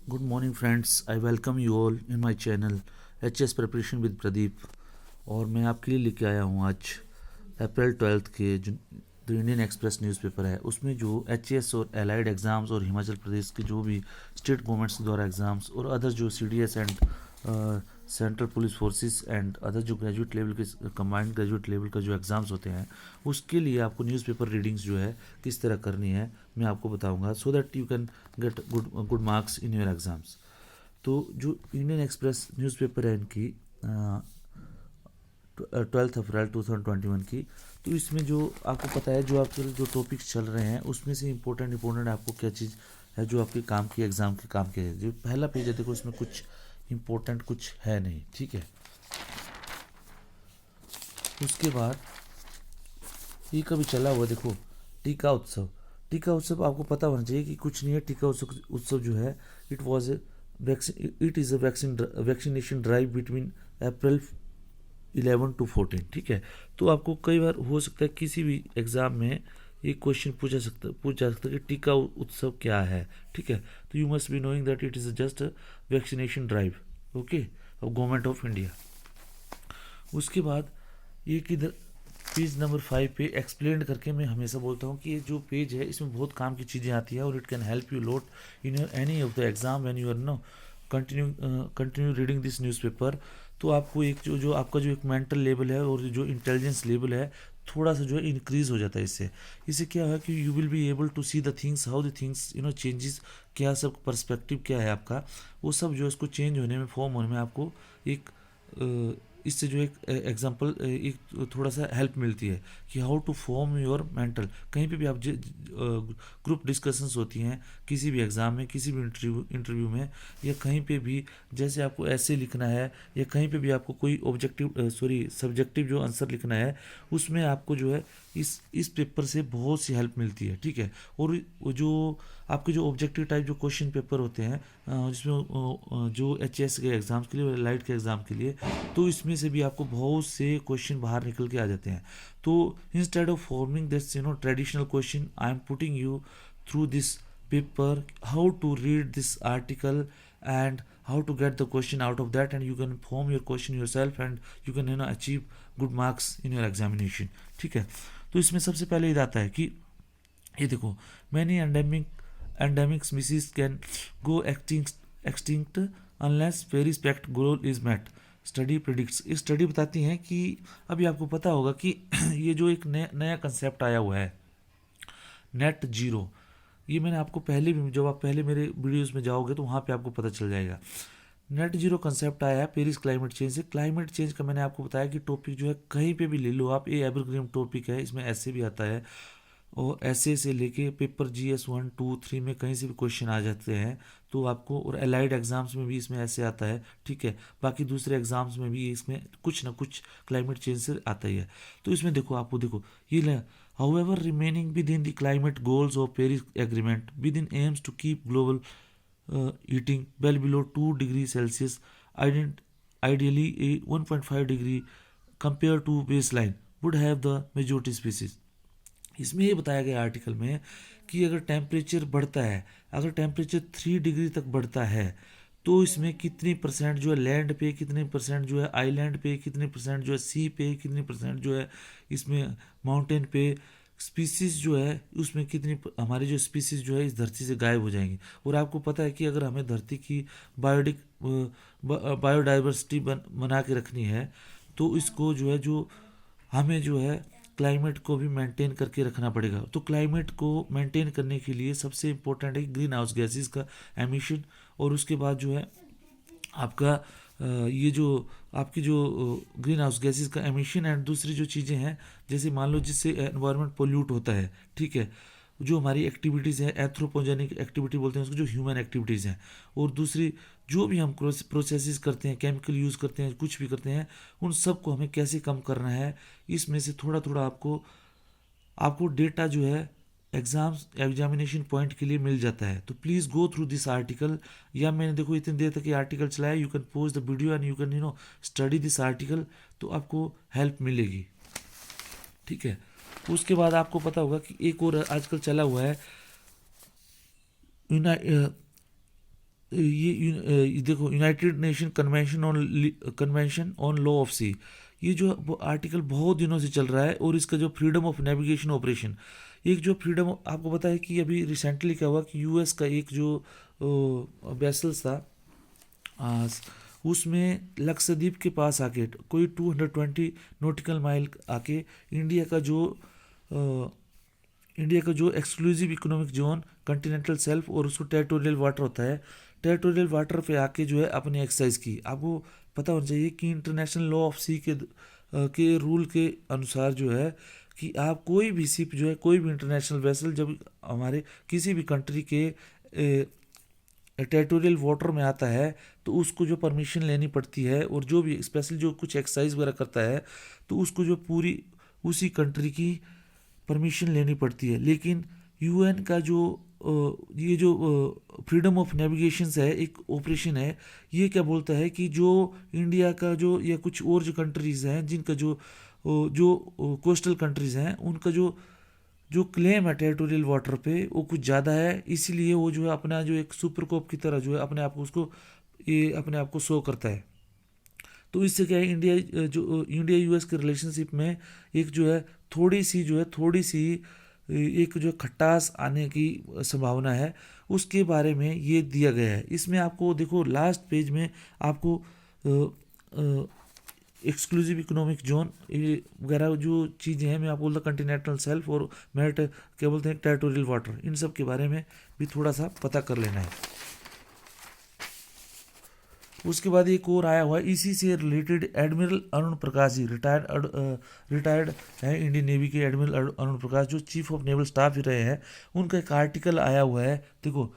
Good morning friends, I welcome you all in my channel HS Preparation with Pradeep. और मैं आपके लिए लेके आया हूँ आज अप्रैल 12 के जो इंडियन एक्सप्रेस न्यूज़पेपर है उसमें जो HS और एलाइड एग्ज़ाम्स और हिमाचल प्रदेश के जो भी स्टेट गवर्नमेंट्स द्वारा एग्ज़ाम्स और अदर जो CDS and central police forces and other जो ग्रेजुएट लेवल के कंबाइंड ग्रेजुएट लेवल का जो एग्ज़ाम्स होते हैं उसके लिए आपको न्यूज़पेपर रीडिंग्स जो है किस तरह करनी है मैं आपको बताऊंगा so that you can get good marks in your exams. तो जो इंडियन एक्सप्रेस न्यूज़पेपर है इनकी 12 अप्रैल 2021 की, तो इसमें जो आपको पता है जो आपके जो टॉपिक्स चल रहे हैं उसमें से इम्पोर्टेंट आपको क्या चीज़ है जो आपके काम की एग्ज़ाम के काम के है। जो पहला पेज है देखो इसमें कुछ इम्पोर्टेंट कुछ है नहीं, ठीक है। उसके बाद ये कभी चला हुआ देखो टीका उत्सव। टीका उत्सव आपको पता होना चाहिए कि कुछ नहीं है। टीका उत्सव जो है it is a vaccination drive between April 11 to 14, ठीक है। तो आपको कई बार हो सकता है किसी भी एग्ज़ाम में एक क्वेश्चन पूछा सकता है कि टीका उत्सव क्या है, ठीक है। तो you must be knowing that it is just a vaccination drive, okay, of government of India. उसके बाद ये किधर पेज नंबर 5 पे एक्सप्लेन करके मैं हमेशा बोलता हूँ कि ये जो पेज है इसमें बहुत काम की चीज़ें आती है और it can help you lot in your any of the exam when you are no continue reading this newspaper. तो आपको एक जो आपका जो एक मेंटल लेवल है और जो इंटेलिजेंस लेवल है थोड़ा सा जो है इंक्रीज हो जाता है। इससे क्या है कि you will be able to see the things how the things changes, क्या सब पर्सपेक्टिव क्या है आपका, वो सब जो है उसको चेंज होने में फॉर्म होने में आपको एक इससे जो एक एग्जांपल एक थोड़ा सा हेल्प मिलती है कि how to form your mental. कहीं पे भी आप ग्रुप डिस्कशंस होती हैं किसी भी एग्ज़ाम में, किसी भी इंटरव्यू में, या कहीं पे भी जैसे आपको ऐसे लिखना है या कहीं पे भी आपको कोई सब्जेक्टिव जो आंसर लिखना है उसमें आपको जो है इस पेपर से बहुत सी हेल्प मिलती है, ठीक है। और वो जो आपके जो ऑब्जेक्टिव टाइप जो क्वेश्चन पेपर होते हैं जिसमें जो HS के एग्ज़ाम्स के लिए, लाइट के एग्ज़ाम के लिए, तो इसमें से भी आपको बहुत से क्वेश्चन बाहर निकल के आ जाते हैं। तो instead of forming this traditional question I am putting you through this paper how to read this article and how to get the question out of that, and you can form your question yourself and you can achieve good marks in your examination, ठीक है। तो इसमें सबसे पहले ये आता है कि ये देखो many endemic species can go extinct unless very strict goal is met, study predicts. ये स्टडी बताती हैं कि अभी आपको पता होगा कि ये जो एक नया कंसेप्ट आया हुआ है नेट जीरो, ये मैंने आपको पहले भी, जब आप पहले मेरे वीडियोस में जाओगे तो वहाँ पे आपको पता चल जाएगा। नेट जीरो कंसेप्ट आया है पेरिस क्लाइमेट चेंज से। क्लाइमेट चेंज का मैंने आपको बताया कि टॉपिक जो है कहीं पे भी ले लो आप, ये एवरग्रीन टॉपिक है, इसमें ऐसे भी आता है और ऐसे से लेके पेपर GS 1 2 3 में कहीं से भी क्वेश्चन आ जाते हैं। तो आपको, और अलाइड एग्जाम्स में भी इसमें ऐसे आता है, ठीक है। बाकी दूसरे एग्जाम्स में भी इसमें कुछ ना कुछ क्लाइमेट चेंज से आता ही है। तो इसमें देखो आपको देखो ये however remaining within the climate goals of Paris Agreement within aims to keep global heating well below 2 degrees Celsius, ideally a 1.5 degree compared to baseline would have the majority species। इसमें ये बताया गया आर्टिकल में कि अगर temperature बढ़ता है, अगर टेम्परेचर 3 डिग्री तक बढ़ता है तो इसमें कितनी परसेंट जो है लैंड पे, कितनी परसेंट जो है आइलैंड पे, कितनी परसेंट जो है सी पे, कितनी परसेंट जो है इसमें माउंटेन पे स्पीसीज जो है उसमें कितनी हमारी जो स्पीसीज जो है इस धरती से गायब हो जाएंगी। और आपको पता है कि अगर हमें धरती की बायोडाइवर्सिटी बना के रखनी है तो इसको जो है जो हमें जो है क्लाइमेट को भी मेंटेन करके रखना पड़ेगा। तो क्लाइमेट को मेंटेन करने के लिए सबसे इम्पोर्टेंट है ग्रीन हाउस गैसेस का एमिशन, और उसके बाद जो है आपका ये जो आपकी जो ग्रीन हाउस गैसेस का एमिशन एंड दूसरी जो चीज़ें हैं जैसे मान लो जिससे एनवायरनमेंट पोल्यूट होता है, ठीक है, जो हमारी एक्टिविटीज़ हैं एंथ्रोपोजेनिक एक्टिविटी बोलते हैं उसको, जो ह्यूमन एक्टिविटीज़ हैं, और दूसरी जो भी हम प्रोसेसेस करते हैं, केमिकल यूज़ करते हैं, कुछ भी करते हैं, उन सब को हमें कैसे कम करना है, इसमें से थोड़ा थोड़ा आपको आपको डेटा जो है एग्जामिनेशन पॉइंट के लिए मिल जाता है। तो please go through this article, या मैंने देखो इतनी देर तक ये आर्टिकल चलाया, you can pose the video and you can study this article, तो आपको हेल्प मिलेगी, ठीक है। उसके बाद आपको पता होगा कि एक और आजकल चला हुआ है ये देखो, United Nation convention on law of sea, ये जो आर्टिकल बहुत दिनों से चल रहा है। और इसका जो फ्रीडम ऑफ नेविगेशन ऑपरेशन, एक जो फ्रीडम, आपको पता है कि अभी रिसेंटली क्या हुआ कि यूएस का एक जो वेसल्स था, आ, उसमें लक्षद्वीप के पास आके कोई 220 नॉटिकल माइल आके इंडिया का जो exclusive economic zone, continental shelf और उसको टेरिटोरियल वाटर होता है, टेरिटोरियल वाटर पे आके जो है अपनी एक्सरसाइज की। आपको पता होना चाहिए कि इंटरनेशनल लॉ ऑफ सी के रूल के अनुसार जो है कि आप कोई भी शिप जो है, कोई भी इंटरनेशनल वेसल जब हमारे किसी भी कंट्री के टेरिटोरियल वाटर में आता है तो उसको जो परमिशन लेनी पड़ती है, और जो भी स्पेशल जो कुछ एक्सरसाइज वगैरह करता है तो उसको जो पूरी उसी कंट्री की परमिशन लेनी पड़ती है। लेकिन यूएन का जो ये जो फ्रीडम ऑफ नेविगेशन है, एक ऑपरेशन है, ये क्या बोलता है कि जो इंडिया का जो या कुछ और जो कंट्रीज़ हैं जिनका जो कोस्टल कंट्रीज़ हैं, उनका जो जो क्लेम है टेरिटोरियल वाटर पे वो कुछ ज़्यादा है, इसीलिए वो जो है अपना जो एक सुपर कोप की तरह जो है अपने आप को उसको ये अपने आप को शो करता है। तो इससे क्या है, इंडिया यूएस के रिलेशनशिप में एक जो है थोड़ी सी एक जो खटास आने की संभावना है, उसके बारे में ये दिया गया है। इसमें आपको देखो लास्ट पेज में आपको एक्सक्लूसिव इकोनॉमिक जोन वगैरह जो चीज़ें हैं, मैं आपको बोलता कंटिनेंटल शेल्फ और मेरिट क्या बोलते हैं टेरिटोरियल वाटर, इन सब के बारे में भी थोड़ा सा पता कर लेना है। उसके बाद एक और आया हुआ है इसी से related, admiral Arun Prakash ji retired है इंडियन नेवी के एडमिरल अरुण प्रकाश, जो चीफ ऑफ नेवल स्टाफ ही रहे हैं। उनका एक आर्टिकल आया हुआ है, देखो,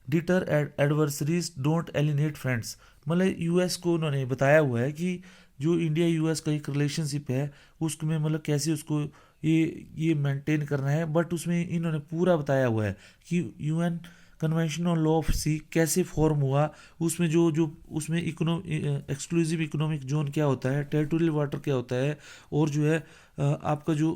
डिटर एडवर्सरीज डोंट एलिनेट फ्रेंड्स। मतलब यूएस को उन्होंने बताया हुआ है कि जो इंडिया यूएस का एक रिलेशनशिप है उसको में मतलब कैसे उसको ये मेंटेन करना है। बट उसमें इन्होंने पूरा बताया हुआ है कि UN convention on law of sea कैसे फॉर्म हुआ, उसमें जो उसमें एक्सक्लूसिव इकोनॉमिक जोन क्या होता है, टेरिटोरियल वाटर क्या होता है, और जो है आपका जो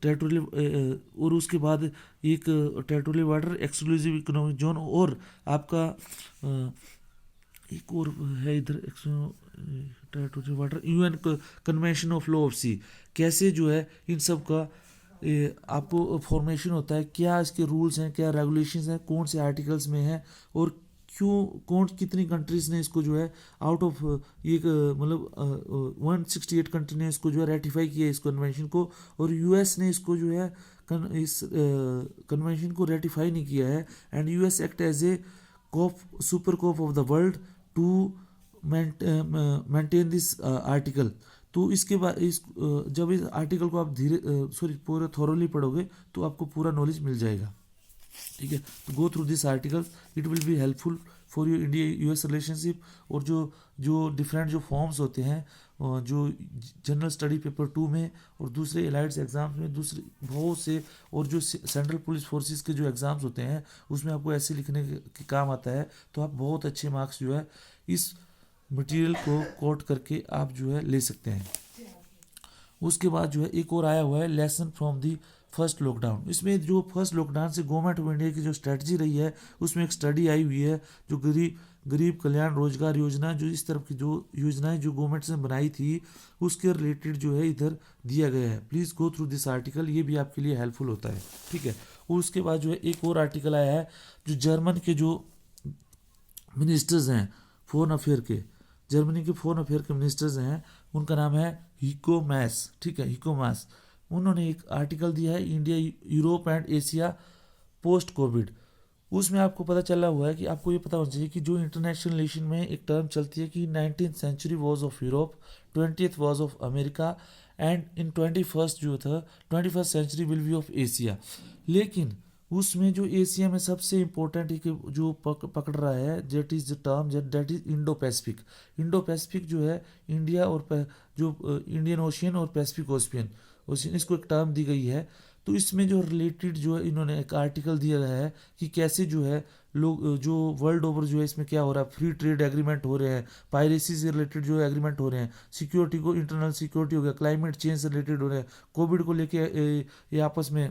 टेरिटोरियल और उसके बाद एक territorial water, exclusive economic zone, और आपका एक और है इधर territorial water, UN convention of law of sea, कैसे जो है इन सब का आपको फॉर्मेशन होता है, क्या इसके रूल्स हैं, क्या रेगुलेशंस हैं, कौन से आर्टिकल्स में है, और क्यों कितनी कंट्रीज़ ने इसको जो है आउट ऑफ ये मतलब 168 कंट्री ने इसको जो है रेटिफाई किया इस कन्वेंशन को, और यूएस ने इसको जो है इस कन्वेंशन को रेटिफाई नहीं किया है। And US act as a super cop of the world to maintain this article. तो इसके बाद जब इस आर्टिकल को आप पूरे थॉरोली पढ़ोगे तो आपको पूरा नॉलेज मिल जाएगा। ठीक है, तो go through this article, it will be helpful for you India US relationship. और जो डिफरेंट जो फॉर्म्स होते हैं जो जनरल स्टडी पेपर 2 में और दूसरे एलाइड्स एग्जाम्स में, दूसरे बहुत से, और जो सेंट्रल पुलिस फोर्सेस के जो एग्ज़ाम्स होते हैं उसमें आपको ऐसे लिखने के काम आता है, तो आप बहुत अच्छे मार्क्स जो है इस मटेरियल को कोट करके आप जो है ले सकते हैं। उसके बाद जो है एक और आया हुआ है lesson from the first lockdown. इसमें जो फर्स्ट लॉकडाउन से गवर्नमेंट ऑफ इंडिया की जो स्ट्रेटजी रही है उसमें एक स्टडी आई हुई है, जो गरीब कल्याण रोजगार योजना, जो इस तरफ की जो योजनाएं जो गवर्नमेंट ने बनाई थी उसके रिलेटेड जो है इधर दिया गया है। Please go through this article, ये भी आपके लिए हेल्पफुल होता है। ठीक है, और उसके बाद जो है एक और आर्टिकल आया है जो जर्मन के जो मिनिस्टर्स हैं फॉरेन अफेयर के, जर्मनी के फॉरेन अफेयर के मिनिस्टर्स हैं, उनका नाम है हिको मैस। ठीक है, हिको मैस, उन्होंने एक आर्टिकल दिया है India Europe and Asia post Covid. उसमें आपको पता चला हुआ है कि आपको ये पता होना चाहिए कि जो इंटरनेशनल रिलेशन में एक टर्म चलती है कि 19th century was of Europe, 20th was of America, and in 21st century will be of Asia. लेकिन उसमें जो एशिया में सबसे इम्पोर्टेंट जो पकड़ रहा है that is the term that is Indo Pacific. Indo Pacific जो है इंडिया और जो इंडियन ओशियन और पैसिफिक ओशियन, इसको एक टर्म दी गई है। तो इसमें जो रिलेटेड जो है इन्होंने एक आर्टिकल दिया गया है कि कैसे जो है लोग जो वर्ल्ड ओवर जो है इसमें क्या हो रहा है, फ्री ट्रेड एग्रीमेंट हो रहे हैं, पायरेसी से रिलेटेड जो एग्रीमेंट हो रहे हैं, सिक्योरिटी को इंटरनल सिक्योरिटी हो गया, क्लाइमेट चेंज से रिलेटेड हो रहे हैं, कोविड को लेके ये आपस में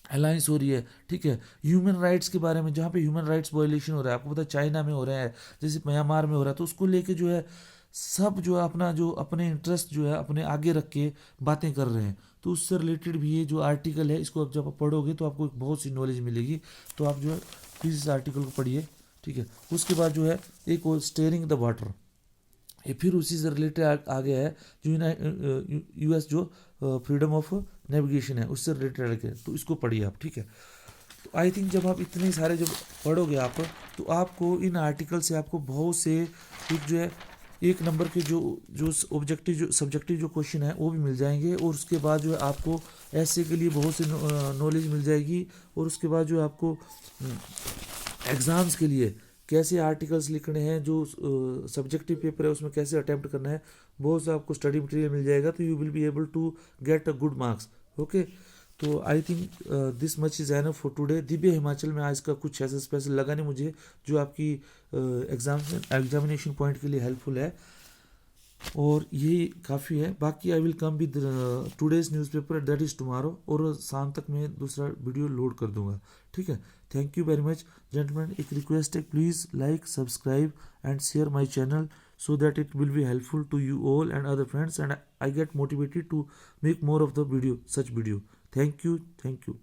अलायंस हो रही है, ठीक है। ह्यूमन राइट्स के बारे में, जहाँ पे ह्यूमन राइट्स वायलेशन हो रहा है, आपको पता है चाइना में हो रहा है, जैसे म्यांमार में हो रहा है, तो उसको लेके जो है सब जो है अपना जो अपने इंटरेस्ट जो है अपने आगे रख के बातें कर रहे हैं। तो उससे रिलेटेड भी ये जो आर्टिकल है, इसको आप जब आप पढ़ोगे तो आपको बहुत सी नॉलेज मिलेगी। तो आप जो है प्लीज़ इस आर्टिकल को पढ़िए, ठीक है। उसके बाद जो है एक वो स्टेयरिंग द वाटर, ये फिर उसी से रिलेटेड आ गया है, जो यूएस जो फ्रीडम ऑफ नेविगेशन है उससे रिलेटेड आ गया है। तो इसको पढ़िए आप, ठीक है। तो आई थिंक जब आप इतने सारे जब पढ़ोगे आप, तो आपको इन आर्टिकल से आपको बहुत से एक जो है एक नंबर के जो जो ऑब्जेक्टिव जो सब्जेक्टिव जो क्वेश्चन है वो भी मिल जाएंगे। और उसके बाद जो है आपको ऐसे के लिए बहुत सी नॉलेज मिल जाएगी। और उसके बाद जो है आपको एग्ज़ाम्स के लिए कैसे आर्टिकल्स लिखने हैं, जो सब्जेक्टिव पेपर है उसमें कैसे अटैम्प्ट करना है, बहुत सा आपको स्टडी मटेरियल मिल जाएगा। तो you will be able to get a good marks, okay. तो I think this much is enough for today. Divya Himachal में आज का कुछ ऐसा स्पेशल लगा नहीं मुझे जो आपकी एग्जामिनेशन पॉइंट के लिए हेल्पफुल है, और यही काफ़ी है। बाकी I will come with today's newspaper, that is tomorrow, और शाम तक मैं दूसरा वीडियो लोड कर दूंगा, ठीक है। Thank you very much gentleman. एक रिक्वेस्ट है, please like, subscribe and share my channel so that it will be helpful to you all and other friends, and I get motivated to make more of the video, such video. Thank you.